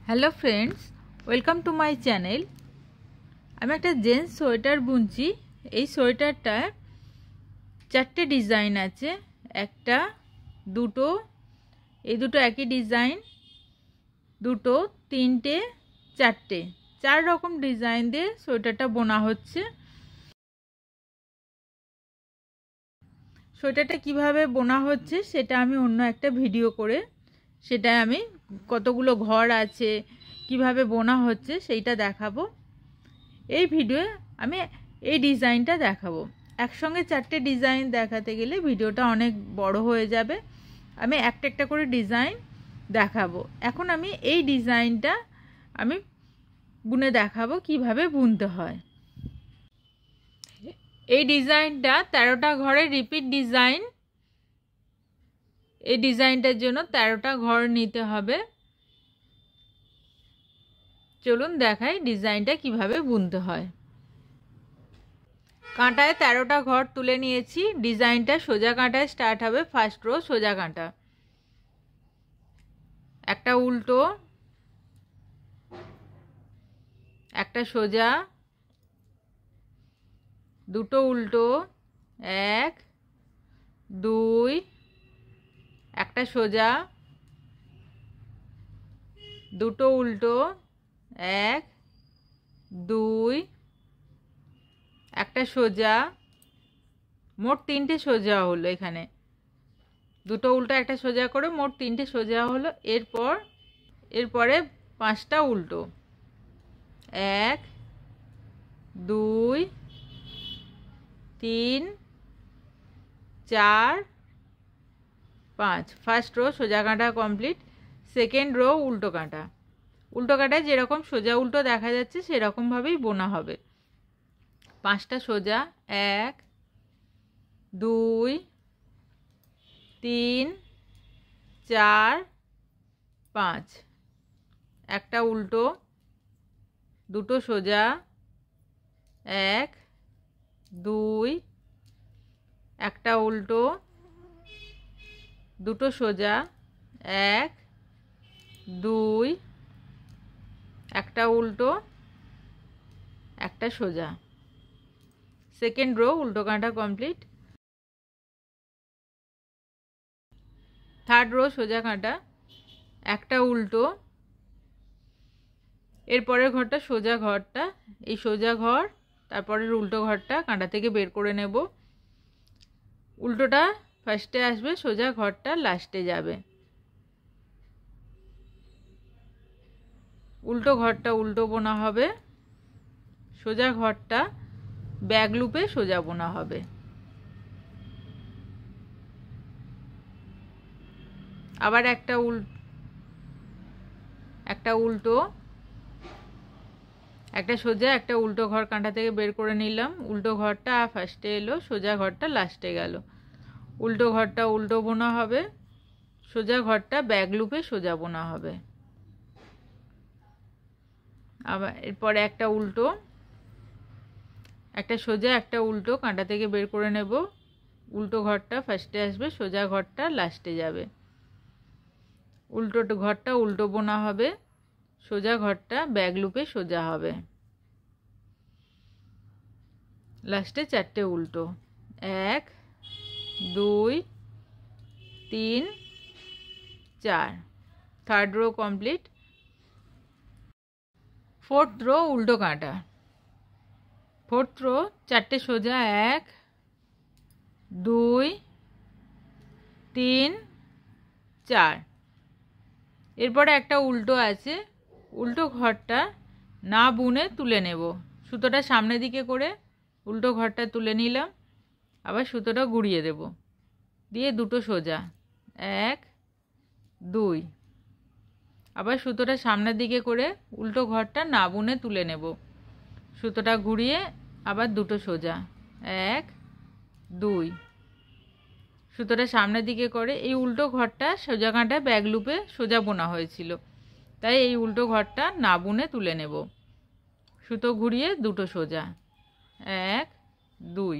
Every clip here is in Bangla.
Hello friends, welcome to my channel. আমি একটা জেন্টস সোয়েটার বুনছি। এই সোয়েটারটা চারটে ডিজাইন আছে, একটা দুটো, এই দুটো একই ডিজাইন, দুটো তিনটে চারটে, 4 রকম ডিজাইন দিয়ে সোয়েটারটা বোনা হচ্ছে। সোয়েটারটা কিভাবে বোনা হচ্ছে সেটা আমি অন্য একটা ভিডিও করে, সেটা আমি কতগুলো ঘর আছে, কিভাবে বোনা হচ্ছে সেইটা দেখাবো। এই ভিডিওয়ে আমি এই ডিজাইনটা দেখাবো। একসঙ্গে 4টে ডিজাইন দেখাতে গেলে ভিডিওটা অনেক বড় হয়ে যাবে। আমি একটা একটা করে ডিজাইন দেখাবো। এখন আমি এই ডিজাইনটা আমি বুনে দেখাবো কিভাবে বুনতে হয়। এই ডিজাইনটা 13টা ঘরের রিপিট ডিজাইন। এই ডিজাইনটার জন্য 13টা ঘর নিতে হবে। চলুন দেখাই ডিজাইনটা কিভাবে বুনতে হয়। কাঁটায় 13টা ঘর তুলে নিয়েছি। ডিজাইনটা সোজা কাঁটায় স্টার্ট হবে। ফার্স্ট রো সোজা কাঁটা, একটা উল্টো, একটা সোজা, দুটো উল্টো, 1 2, একটা সোজা, দুটো উল্টো, 1 2, একটা সোজা, মোট 3টে সোজা হলো। এখানে দুটো উল্টো একটা সোজা করে মোট 3টে সোজা হলো। এরপরে 5টা উল্টো, 1 2 3 4 5। ফার্স্ট রো সোজা কাঁটা কমপ্লিট। সেকেন্ড রো উল্টো কাঁটা। উল্টো কাঁটায় যেরকম সোজা উল্টো দেখা যাচ্ছে সেরকমভাবেই বোনা হবে। 5টা সোজা, 1 2 3 4 5, একটা উল্টো, দুটো সোজা, 1 2, একটা উল্টো, দুটো সোজা, 1 2, একটা উল্টো, একটা সোজা। সেকেন্ড রো উল্টো কাঁটা কমপ্লিট। থার্ড রো সোজা কাঁটা, একটা উল্টো, এরপরের ঘরটা সোজা ঘরটা, এই সোজা ঘর, তারপরের উল্টো ঘরটা কাঁটা থেকে বের করে নেব। উল্টোটা ফার্স্টে আসবে, সোজা ঘরটা লাস্টে যাবে। উল্টো ঘরটা উল্টো বোনা হবে, সোজা ঘরটা ব্যাক লুপে সোজা বোনা হবে। আবার একটা উল্টো, একটা সোজা, একটা উল্টো ঘর কাঁটা থেকে বের করে নিলাম। উল্টো ঘরটা ফার্স্টে এলো, সোজা ঘরটা লাস্টে গেল। উল্টো ঘরটা উল্টো বোনা হবে, সোজা ঘরটা ব্যাক লুপে সোজা বোনা হবে। আবার এরপরে একটা উল্টো, একটা সোজা, একটা উল্টো কাঁটা থেকে বের করে নেব। উল্টো ঘরটা ফার্স্টে আসবে, সোজা ঘরটা লাস্টে যাবে। উল্টো ঘরটা উল্টো বোনা হবে, সোজা ঘরটা ব্যাক লুপে সোজা হবে। লাস্টে 4টে উল্টো, 1 2 3 4। Third row complete. Fourth row উল্টো কাঁটা। ফোর্থ রো 4টে সোজা, 1 2 3 4। এরপরে একটা উল্টো আছে। উল্টো ঘরটা না বুনে তুলে নেব। সুতোটা সামনের দিকে করে উল্টো ঘরটা তুলে নিলাম। আবার সুতোটা ঘুরিয়ে দেব, দিয়ে দুটো সোজা, 1 2। আবার সুতোটা সামনের দিকে করে উল্টো ঘরটা না বুনে তুলে নেব। সুতোটা ঘুরিয়ে আবার দুটো সোজা, 1 2। সুতোটা সামনের দিকে করে এই উল্টো ঘরটা সোজা কাঁটা ব্যাক লুপে সোজা বোনা হয়েছিল, তাই এই উল্টো ঘরটা না বুনে তুলে নেব। সুতো ঘুরিয়ে দুটো সোজা, 1 2।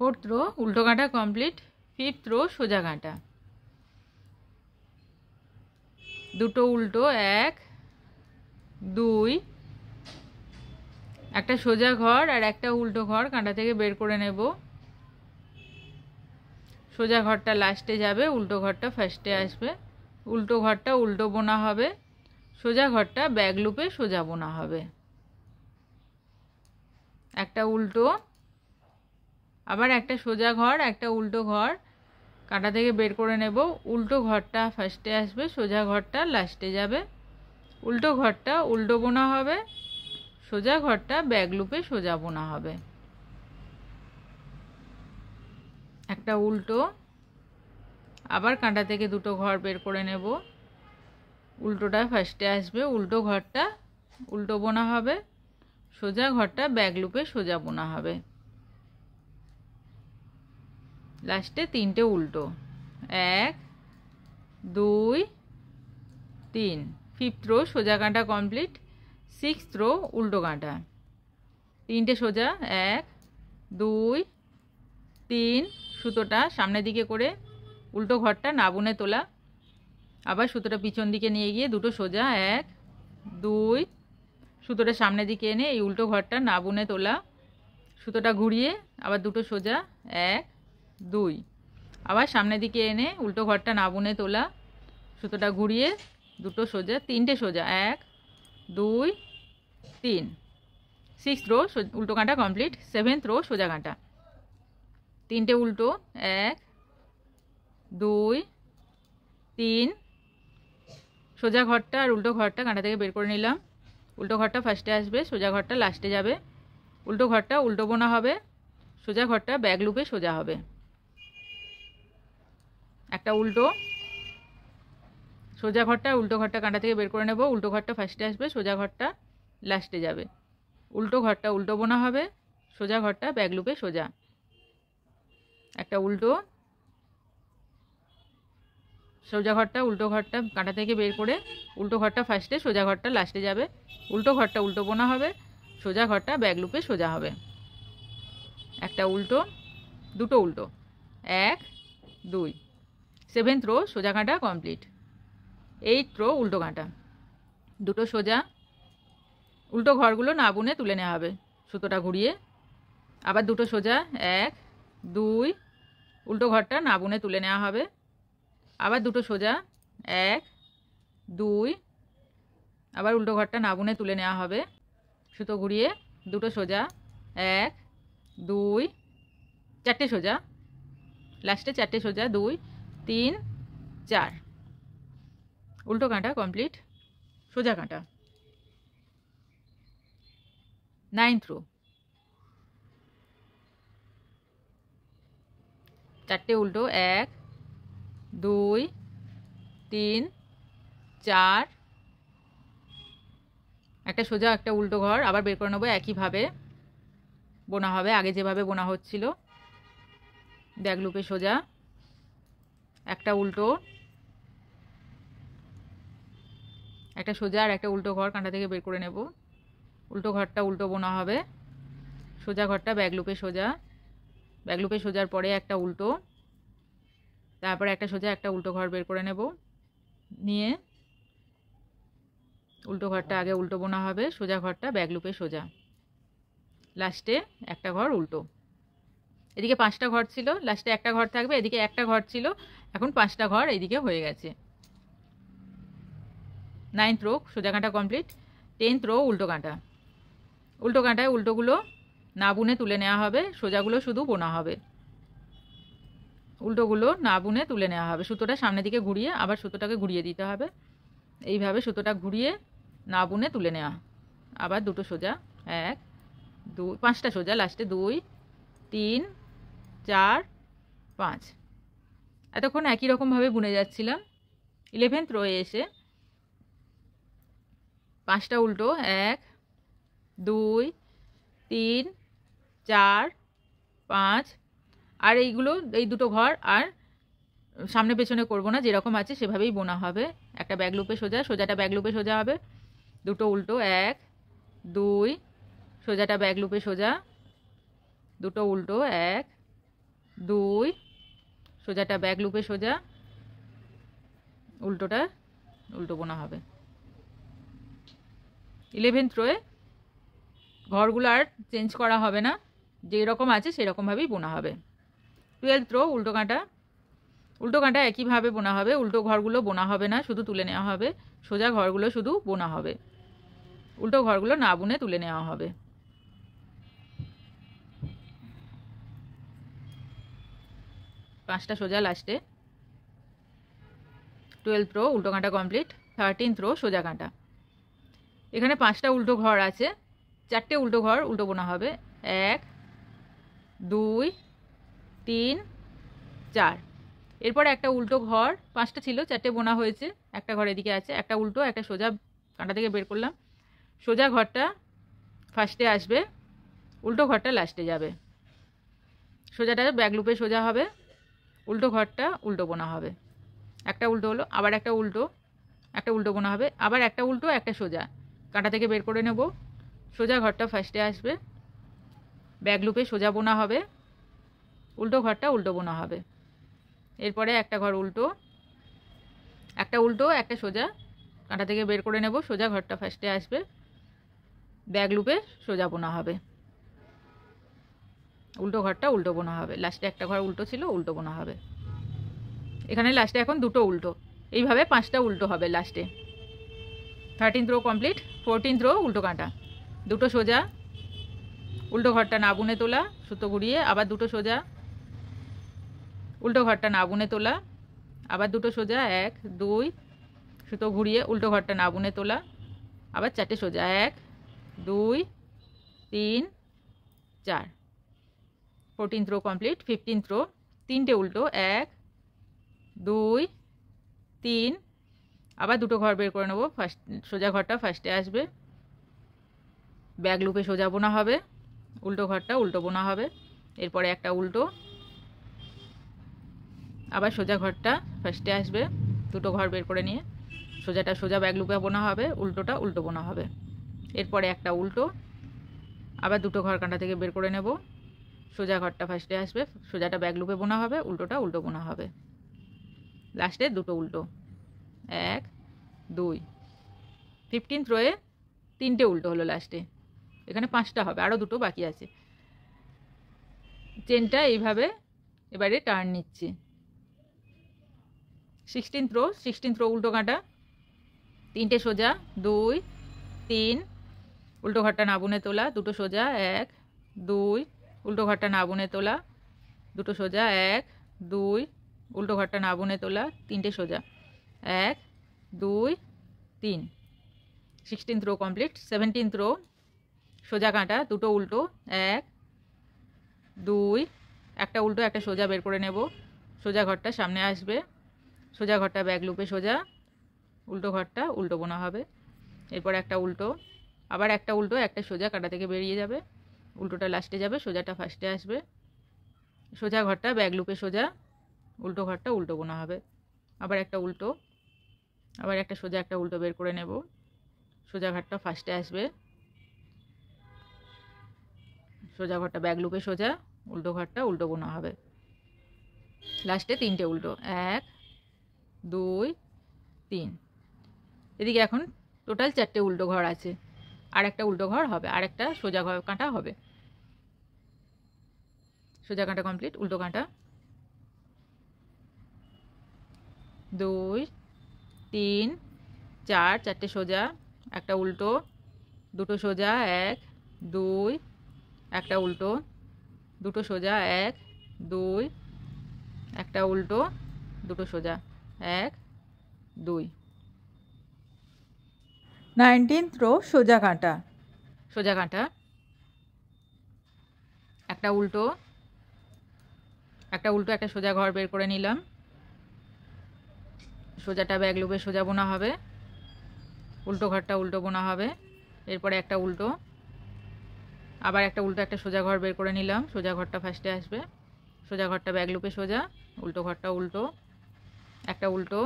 ফোর্থ রো উল্টো কাঁটা কমপ্লিট। ফিফথ রো সোজা কাঁটা। দুটো উল্টো, 1 2, একটা সোজা ঘর আর একটা উল্টো ঘর কাঁটা থেকে বের করে নেব। সোজা ঘরটা লাস্টে যাবে, উল্টো ঘরটা ফার্স্টে আসবে। উল্টো ঘরটা উল্টো বোনা হবে, সোজা ঘরটা ব্যাক লুপে সোজা বোনা হবে। একটা উল্টো, আবার একটা সোজা ঘর, একটা উল্টো ঘর কাঁটা থেকে বের করে নেব। উল্টো ঘরটা ফার্স্টে আসবে, সোজা ঘরটা লাস্টে যাবে। উল্টো ঘরটা উল্টো বোনা হবে, সোজা ঘরটা ব্যাক লুপে সোজা বোনা হবে। একটা উল্টো, আবার কাঁটা থেকে দুটো ঘর বের করে নেব। উল্টোটা ফার্স্টে আসবে, উল্টো ঘরটা উল্টো বোনা হবে, সোজা ঘরটা ব্যাক লুপে সোজা বোনা হবে। লাস্টে 3টে উল্টো, 1 2 3। 5th রো সোজা কাঁটা কমপ্লিট। 6th রো উল্টো কাঁটা। 3টে সোজা, 1 2 3। সুতোটা সামনের দিকে করে উল্টো ঘরটা না বুনে তোলা, আবার সুতোটা পিছন দিকে নিয়ে গিয়ে দুটো সোজা, 1 2। সুতোটা সামনের দিকে এনে এই উল্টো ঘরটা না বুনে তোলা, সুতোটা ঘুরিয়ে আবার দুটো সোজা, 1 2। আবার সামনের দিকে এনে উল্টো ঘরটা না বুনে তোলা, সুতোটা ঘুরিয়ে দুটো সোজা, 3টে সোজা, 1 2 3। 6th রো উল্টো কাঁটা কমপ্লিট। 7th রো সোজা কাঁটা। 3টে উল্টো, 1 2 3। সোজা ঘরটা আর উল্টো ঘরটা কাঁটা থেকে বের করে নিলাম। উল্টো ঘরটা ফার্স্টে আসবে, সোজা ঘরটা লাস্টে যাবে। উল্টো ঘরটা উল্টো বোনা হবে, সোজা ঘরটা ব্যাক লুপে সোজা হবে। একটা উল্টো, সোজা ঘরটা উল্টো ঘরটা কাঁটা থেকে বের করে নেব। উল্টো ঘরটা ফার্স্টে আসবে, সোজা ঘরটা লাস্টে যাবে। উল্টো ঘরটা উল্টো বোনা হবে, সোজা ঘরটা ব্যাক লুপে সোজা। একটা উল্টো, সোজা ঘরটা উল্টো ঘরটা কাঁটা থেকে বের করে উল্টো ঘরটা ফার্স্টে, সোজা ঘরটা লাস্টে যাবে। উল্টো ঘরটা উল্টো বোনা হবে, সোজা ঘরটা ব্যাক লুপে সোজা হবে। একটা উল্টো, দুটো উল্টো, 1 2। 7th রো সোজা কাঁটা কমপ্লিট। 8th রো উল্টো কাঁটা। দুটো সোজা, উল্টো ঘরগুলো না বুনে তুলে নেওয়া হবে, সুতোটা ঘুরিয়ে। আবার দুটো সোজা, 1 2। উল্টো ঘরটা না বুনে তুলে নেওয়া হবে। আবার দুটো সোজা, 1 2। আবার উল্টো ঘরটা না বুনে তুলে নেওয়া হবে, সুতো ঘুরিয়ে দুটো সোজা, 1 2। 4টে সোজা, লাস্টে 4টে সোজা, 2 3 4। উল্টো কাঁটা কমপ্লিট। সোজা কাঁটা। 9th রো 4টে উল্টো, 1 2 3 4। একটা সোজা একটা উল্টো ঘর আবার বের করে নেবো, একইভাবে বোনা হবে আগে যেভাবে বোনা হচ্ছিল। ব্যাক লুপে সোজা। একটা উল্টো, একটা সোজা আর একটা উল্টো ঘর কাঁটা থেকে বের করে নেব। উল্টো ঘরটা উল্টো বোনা হবে, সোজা ঘরটা ব্যাক লুপে সোজা। ব্যাক লুপে সোজার পরে একটা উল্টো, তারপরে একটা সোজা একটা উল্টো ঘর বের করে নেব। নিয়ে উল্টো ঘরটা আগে উল্টো বোনা হবে, সোজা ঘরটা ব্যাক লুপে সোজা। লাস্টে একটা ঘর উল্টো। এদিকে 5টা ঘর ছিল, লাস্টে একটা ঘর থাকবে। এদিকে একটা ঘর ছিল, এখন 5টা ঘর এইদিকে হয়ে গেছে। 9th রো সোজা কাঁটা কমপ্লিট। 10th রো উল্টো কাঁটা। উল্টো কাঁটায় উল্টোগুলো না বুনে তুলে নেওয়া হবে, সোজাগুলো শুধু বোনা হবে। উল্টোগুলো না বুনে তুলে নেওয়া হবে, সুতোটা সামনের দিকে ঘুরিয়ে আবার সুতোটাকে ঘুরিয়ে দিতে হবে। এইভাবে সুতোটা ঘুরিয়ে না বুনে তুলে নেওয়া। আবার দুটো সোজা, 1 2। 5টা সোজা, লাস্টে 2 3 4 5। এতক্ষণ একই রকমভাবে বুনে যাচ্ছিলাম। 11th রোয়ে এসে 5টা উল্টো, 1 2 3 4 5। আর এইগুলো এই দুটো ঘর আর সামনে পেছনে করব না, যেরকম আছে সেভাবেই বোনা হবে। একটা ব্যাক লুপে সোজা, সোজাটা ব্যাক লুপে সোজা হবে। দুটো উল্টো, 1 2। সোজাটা ব্যাক লুপে সোজা। দুটো উল্টো, 1 2। সোজাটা ব্যাক লুপে সোজা, উল্টোটা উল্টো বোনা হবে। 11th রোয়ে ঘরগুলো আর চেঞ্জ করা হবে না, যেই রকম আছে সেই রকমভাবেই বোনা হবে। 12th রো উল্টো কাঁটা। উল্টো কাঁটা একইভাবে বোনা হবে, উল্টো ঘরগুলো বোনা হবে না, শুধু তুলে নেওয়া হবে। সোজা ঘরগুলো শুধু বোনা হবে, উল্টো ঘরগুলো না বুনে তুলে নেওয়া হবে। 5টা সোজা লাস্টে। 12th রো উল্টো কাঁটা কমপ্লিট। 13th রো সোজা কাঁটা। এখানে 5টা উল্টো ঘর আছে, 4টে উল্টো ঘর উল্টো বোনা হবে। 1 2 3 4। এরপরে একটা উল্টো ঘর, 5টা ছিল 4টে বোনা হয়েছে, একটা ঘর এদিকে আছে, একটা উল্টো একটা সোজা কাঁটা থেকে বের করলাম। সোজা ঘরটা ফার্স্টে আসবে, উল্টো ঘরটা লাস্টে যাবে। সোজাটা ব্যাক লুপে সোজা হবে, উল্টো ঘরটা উল্টো বোনা হবে। একটা উল্টো হলো, আবার একটা উল্টো বোনা হবে, আবার একটা উল্টো একটা সোজা কাঁটা থেকে বের করে নেব। সোজা ঘরটা ফার্স্টে আসবে, ব্যাক লুপে সোজা বোনা হবে, উল্টো ঘরটা উল্টো বোনা হবে। এরপরে একটা ঘর উল্টো, একটা সোজা কাঁটা থেকে বের করে নেব। সোজা ঘরটা ফার্স্টে আসবে, ব্যাক লুপে সোজা বোনা হবে, উল্টো ঘরটা উল্টো বোনা হবে। লাস্টে একটা ঘর উল্টো ছিল, উল্টো বোনা হবে। এখানে লাস্টে এখন দুটো উল্টো, এইভাবে 5টা উল্টো হবে লাস্টে। 13th rho complete. 14th rho উল্টো কাঁটা। দুটো সোজা, উল্টো ঘরটা না বুনে তোলা, সুতো ঘুরিয়ে আবার দুটো সোজা, উল্টো ঘরটা না বুনে তোলা, আবার দুটো সোজা, 1 2 সুতো ঘুরিয়ে উল্টো ঘরটা না বুনে তোলা, আবার 4টে সোজা, 1 2 3 4। 14th rho complete. 15th rho 3টে উল্টো, 1 2 3, আবার দুটো ঘর বের করে নেব। ফার্স্ট সোজা ঘরটা ফার্স্টে আসবে, ব্যাক লুপে সোজা বোনা হবে, উল্টো ঘরটা উল্টো বোনা হবে। এরপরে একটা উল্টো, আবার সোজা ঘরটা ফার্স্টে আসবে, দুটো ঘর বের করে নিয়ে সোজাটা সোজা ব্যাক লুপে বোনা হবে, উল্টোটা উল্টো বোনা হবে। এরপরে একটা উল্টো, আবার দুটো ঘর কাঁটা থেকে বের করে নেব। সোজা ঘরটা ফার্স্টে আসবে, সোজাটা ব্যাক লুপে বোনা হবে, উল্টোটা উল্টো বোনা হবে। লাস্টে দুটো উল্টো, 1 2। 15th রোয়ে 3টে উল্টো হলো লাস্টে। এখানে 5টা হবে, আরও দুটো বাকি আছে। চেনটা এইভাবে এবারে টার্ন নিচ্ছে। 16th রো উল্টো কাঁটা। 3টে সোজা, 2 3, উল্টো ঘরটা না বুনে তোলা, দুটো সোজা, 1 2, উল্টো ঘরটা না বুনে তোলা, দুটো সোজা, 1 2, উল্টো ঘরটা না বুনে তোলা, 3টে সোজা, 1 2 3। 16th rho complete. 17th rho সোজা কাঁটা, দুটো উল্টো, 1 2, একটা উল্টো একটা সোজা বের করে নেব। সোজা ঘরটা সামনে আসবে, সোজা ঘরটা ব্যাক লুপে সোজা, উল্টো ঘরটা উল্টো বোনা হবে। এরপর একটা উল্টো, আবার একটা উল্টো একটা সোজা কাঁটা থেকে বেরিয়ে যাবে, উল্টোটা লাস্টে যাবে, সোজাটা ফার্স্টে আসবে। সোজা ঘরটা ব্যাক লুপে সোজা, উল্টো ঘরটা উল্টো বোনা হবে। আবার একটা উল্টো, আবার একটা সোজা একটা উল্টো বের করে নেব। সোজা ঘরটা ফার্স্টে আসবে, সোজা ঘরটা ব্যাক লুপে সোজা, উল্টো ঘরটা উল্টো বোনা হবে। লাস্টে 3টে উল্টো, 1 2 3। এদিকে এখন টোটাল 4টে উল্টো ঘর আছে, আর একটা উল্টো ঘর হবে, আর একটা সোজা ঘর কাঁটা হবে। সোজা কাঁটা কমপ্লিট। উল্টো কাঁটা, 2 3 4, 4টে সোজা, একটা উল্টো, দুটো সোজা, 1 2, একটা উল্টো, দুটো সোজা, 1 2, একটা উল্টো, দুটো সোজা, 1 2। 19th রো সোজা কাঁটা। সোজা কাঁটা, একটা উল্টো একটা সোজা ঘর বের করে নিলাম। সোজাটা ব্যাক লুপে সোজা বোনা হবে, উল্টো ঘরটা উল্টো বোনা হবে। এরপরে একটা উল্টো, আবার একটা উল্টো একটা সোজা ঘর বের করে নিলাম। সোজা ঘরটা ফার্স্টে আসবে, সোজা ঘরটা ব্যাক লুপে সোজা, উল্টো ঘরটা উল্টো, একটা উল্টো,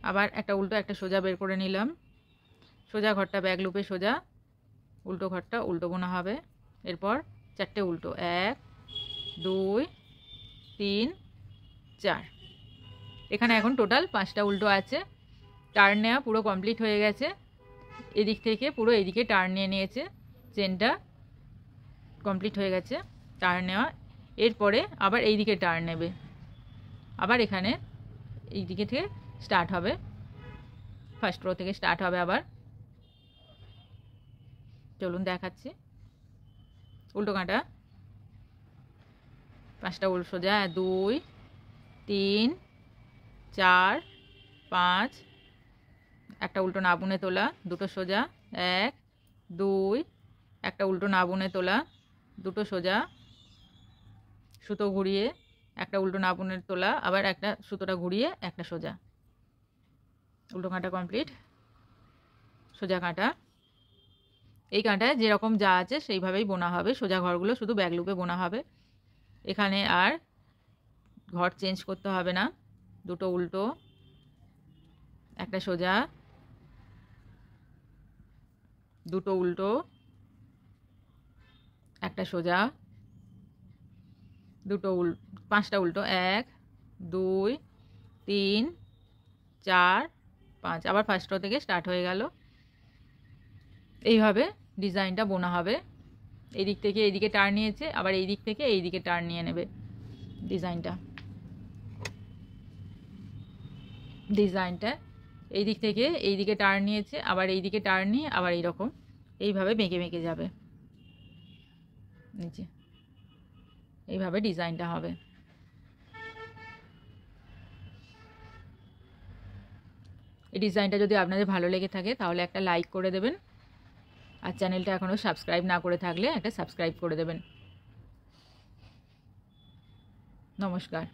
আবার একটা উল্টো একটা সোজা বের করে নিলাম। সোজা ঘরটা ব্যাক লুপে সোজা, উল্টো ঘরটা উল্টো বোনা হবে। এরপর 4টে উল্টো, 1 2 3 4। এখানে এখন টোটাল 5টা উল্টো আছে। টার্ন নেওয়া পুরো কমপ্লিট হয়ে গেছে। এদিক থেকে পুরো এদিকে টার্ন নিয়ে নিয়েছে, চেনটা কমপ্লিট হয়ে গেছে টার্ন নেওয়া। এরপরে আবার এই দিকে টার্ন নেবে, আবার এখানে এই দিকে থেকে স্টার্ট হবে, ফার্স্ট রো থেকে স্টার্ট হবে আবার। চলুন দেখাচ্ছি। উল্টো কাঁটা 5টা উল্টো সোজা, 2 3 4 5, একটা উল্টো না বুনে তোলা, দুটো সোজা, 1 2, একটা উল্টো না বুনে তোলা, দুটো সোজা, সুতো ঘুরিয়ে একটা উল্টো না বুনে তোলা, আবার একটা সুতোটা ঘুরিয়ে একটা সোজা। উল্টো কাঁটা কমপ্লিট। সোজা কাঁটা, এই কাঁটায় যেরকম যা আছে সেইভাবেই বোনা হবে। সোজা ঘরগুলো শুধু ব্যাক লুপে বোনা হবে, এখানে আর ঘর চেঞ্জ করতে হবে না। দুটো উল্টো, একটা সোজা, দুটো উল্টো, একটা সোজা, দুটো 5টা উল্টো, 1 2 3 4 5, আবার ফার্স্ট রো থেকে স্টার্ট হয়ে গেল। এইভাবে ডিজাইনটা বোনা হবে। এই দিক থেকে এইদিকে টার্ন নিয়েছে, আবার এই দিক থেকে এই দিকে টার্ন নিয়ে নেবে। ডিজাইনটা এই দিক থেকে এই দিকে টার্ন নিয়েছে, আবার এই দিকে টার্ন নিয়ে আবার এইরকম এইভাবে বেঁকে বেঁকে যাবে নিচে। এইভাবে ডিজাইনটা হবে। এই ডিজাইনটা যদি আপনাদের ভালো লেগে থাকে তাহলে একটা লাইক করে দেবেন, আর চ্যানেলটা এখনও সাবস্ক্রাইব না করে থাকলে একটা সাবস্ক্রাইব করে দেবেন। নমস্কার।